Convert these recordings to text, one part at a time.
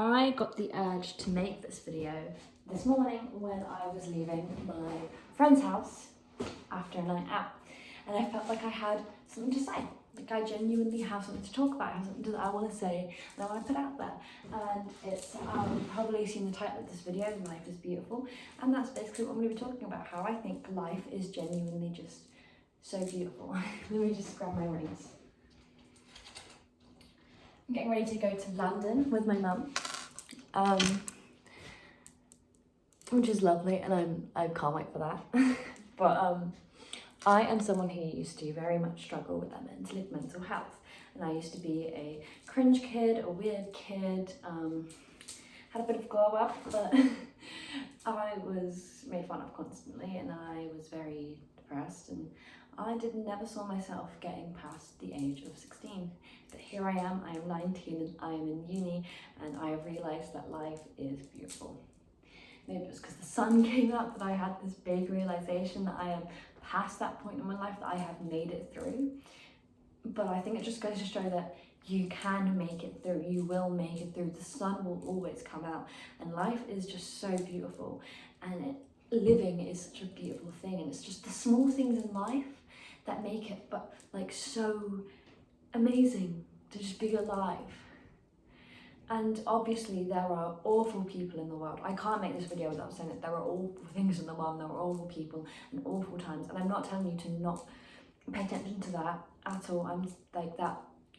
I got the urge to make this video this morning when I was leaving my friend's house after a night out, and I felt like I had something to say. Like I genuinely have something to talk about, I have something that I want to say and I want to put out there. And it's probably seen the title of this video, Life is Beautiful, and that's basically what I'm going to be talking about, how I think life is genuinely just so beautiful. Let me just grab my rings. I'm getting ready to go to London with my mum, which is lovely, and I can't wait for that. But I am someone who used to very much struggle with their mental health, and I used to be a cringe kid, a weird kid, had a bit of glow up, but I was made fun of constantly, and I was very depressed, and I never saw myself getting past the age of 16. But here I am 19, and I am in uni, and I have realised that life is beautiful. Maybe it was because the sun came up that I had this big realisation that I am past that point in my life, that I have made it through. But I think it just goes to show that you can make it through, you will make it through, the sun will always come out, and life is just so beautiful, and living is such a beautiful thing, and it's just the small things in life that make it so amazing to just be alive. And obviously there are awful people in the world. I can't make this video without saying that there are awful things in the world, and there are awful people and awful times, and I'm not telling you to not pay attention to that at all. I'm like,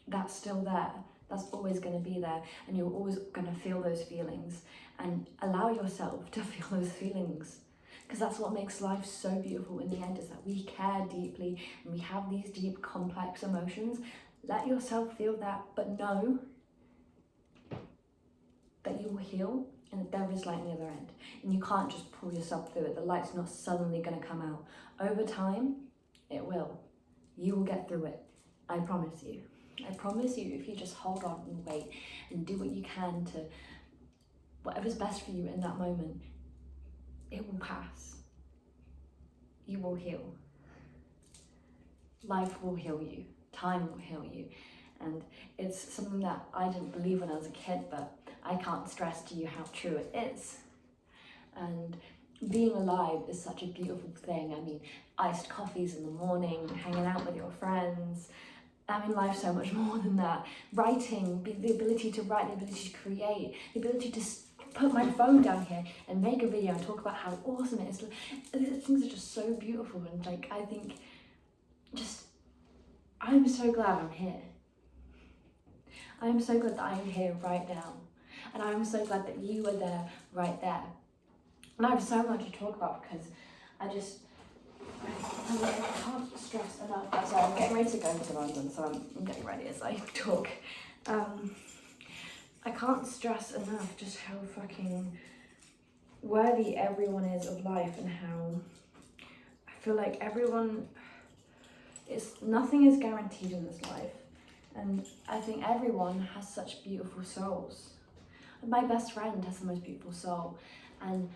that's still there, that's always going to be there, and you're always going to feel those feelings, and allow yourself to feel those feelings, because that's what makes life so beautiful in the end, is that we care deeply and we have these deep complex emotions. Let yourself feel that, but know that you will heal, and that there is light on the other end, and you can't just pull yourself through it. The light's not suddenly going to come out. Over time, it will. You will get through it. I promise you. I promise you, if you just hold on and wait and do what you can to whatever's best for you in that moment, it will pass. You will heal. Life will heal you. Time will heal you. And it's something that I didn't believe when I was a kid, but I can't stress to you how true it is. And being alive is such a beautiful thing. I mean, iced coffees in the morning, hanging out with your friends. I mean, life's so much more than that. Writing, the ability to write, the ability to create, the ability to put my phone down here and make a video and talk about how awesome it is. These things are just so beautiful, and I think I'm so glad I'm here. I am so glad that I am here right now, and I am so glad that you are there right there. And I have so much to talk about, because I can't stress enough. So I'm getting ready to go to London, so I'm getting ready as I talk. I can't stress enough just how fucking worthy everyone is of life, and how I feel like nothing is guaranteed in this life. And I think everyone has such beautiful souls. My best friend has the most beautiful soul, and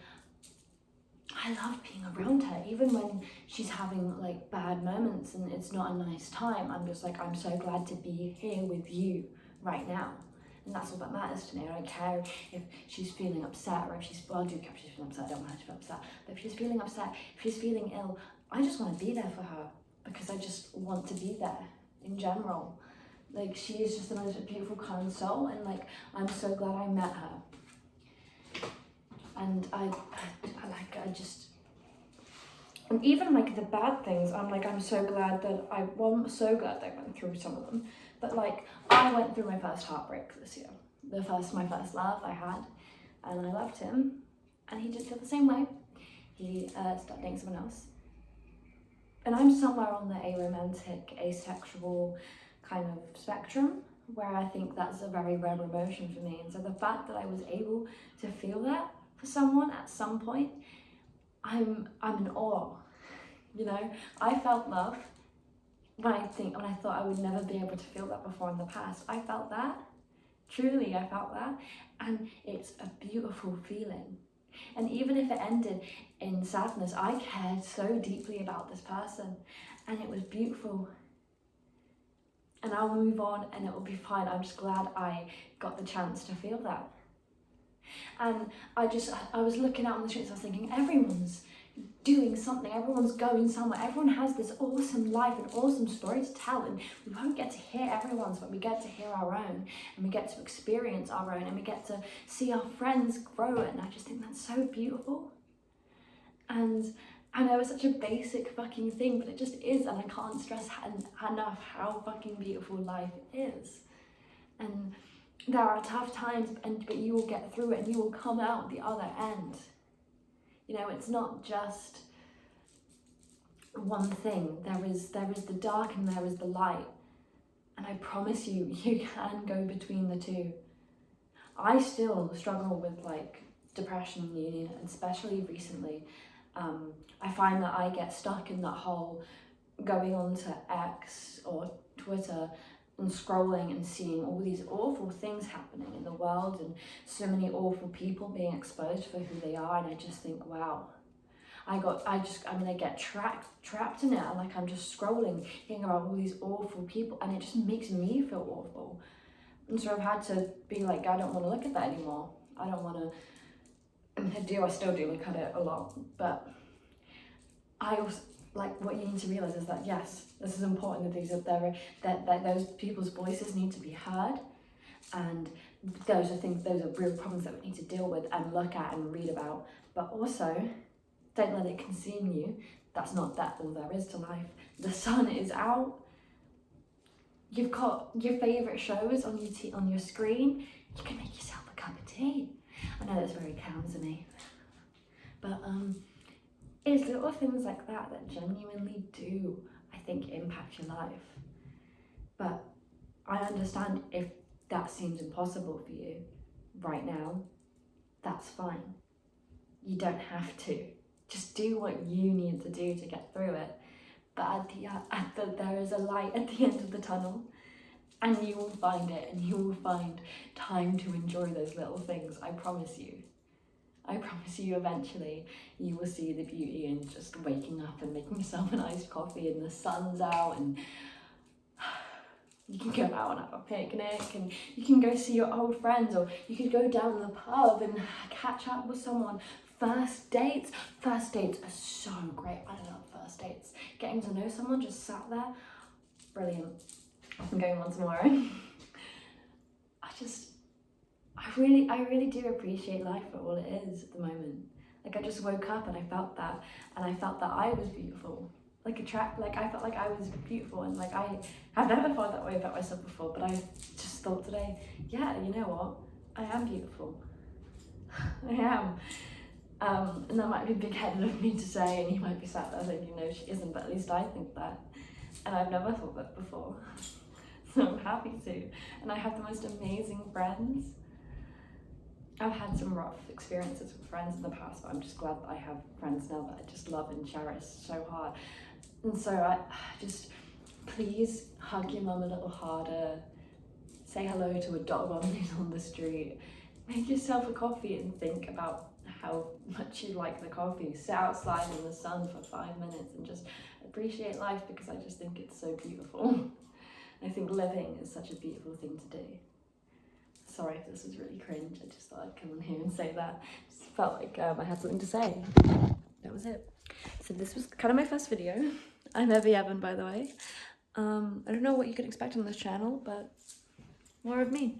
I love being around her, even when she's having bad moments and it's not a nice time. I'm just like, I'm so glad to be here with you right now. And that's all that matters to me. I don't care if she's feeling upset, or if I do care if she's feeling upset, I don't want her to feel upset. But if she's feeling upset, if she's feeling ill, I just want to be there for her, because I just want to be there in general. She is just the most beautiful, kind soul, and I'm so glad I met her. And and even the bad things, I'm so glad that I went through some of them. But I went through my first heartbreak this year. My first love I had, and I loved him, and he didn't feel the same way. He started dating someone else. And I'm somewhere on the aromantic, asexual kind of spectrum, where I think that's a very rare emotion for me. And so the fact that I was able to feel that for someone at some point, I'm in awe. I felt love when I thought I would never be able to feel that before in the past. I felt that. Truly, I felt that. And it's a beautiful feeling. And even if it ended in sadness, I cared so deeply about this person, and it was beautiful. And I'll move on, and it will be fine. I'm just glad I got the chance to feel that. And I was looking out on the streets, I was thinking, everyone's doing something, everyone's going somewhere, everyone has this awesome life, an awesome story to tell, and we won't get to hear everyone's, but we get to hear our own, and we get to experience our own, and we get to see our friends grow, and I just think that's so beautiful. And I know it's such a basic fucking thing, but it just is, and I can't stress enough how fucking beautiful life is. And there are tough times, but you will get through it, and you will come out the other end. You know, it's not just one thing. There is the dark and there is the light. And I promise you, you can go between the two. I still struggle with like depression in uni, and especially recently. I find that I get stuck in that whole going on to X or Twitter and scrolling and seeing all these awful things happening in the world, and so many awful people being exposed for who they are, and I just think, wow, I get trapped in it, and like I'm just scrolling, thinking about all these awful people, and it just makes me feel awful. And so I've had to be like, I don't want to look at that anymore. I don't want to. I still do look at it a lot, but I also, like, what you need to realize is that yes, this is important, that those people's voices need to be heard, and those are real problems that we need to deal with and look at and read about. But also, don't let it consume you. That's not all there is to life. The sun is out. You've got your favourite shows on your screen. You can make yourself a cup of tea. I know that's very clumsy, but it's little things like that that genuinely do, I think, impact your life. But I understand if that seems impossible for you right now, that's fine. You don't have to. Just do what you need to do to get through it. But there is a light at the end of the tunnel, and you will find it, and you will find time to enjoy those little things, I promise you. I promise you, eventually you will see the beauty in just waking up and making yourself an iced coffee and the sun's out, and you can go out and have a picnic, and you can go see your old friends, or you could go down to the pub and catch up with someone. First dates are so great. I love first dates. Getting to know someone just sat there, brilliant. I'm going on tomorrow. I really do appreciate life for all it is at the moment. Like, I just woke up and I felt that, and I felt that I was beautiful. I felt like I was beautiful, and like I have never felt that way about myself before, but I just thought today, yeah, you know what? I am beautiful. I am. And that might be big-headed of me to say, and you might be sat there thinking, no, she isn't, but at least I think that. And I've never thought that before. So I'm happy to. And I have the most amazing friends. I've had some rough experiences with friends in the past, but I'm just glad that I have friends now that I just love and cherish so hard. And so I just, please hug your mum a little harder. Say hello to a dog on the street. Make yourself a coffee and think about how much you like the coffee. Sit outside in the sun for 5 minutes and just appreciate life, because I just think it's so beautiful. I think living is such a beautiful thing to do. Sorry if this was really cringe, I just thought I'd come on here and say that. Just felt like I had something to say. That was it. So this was kind of my first video. I'm Evie Evan, by the way. I don't know what you can expect on this channel, but more of me.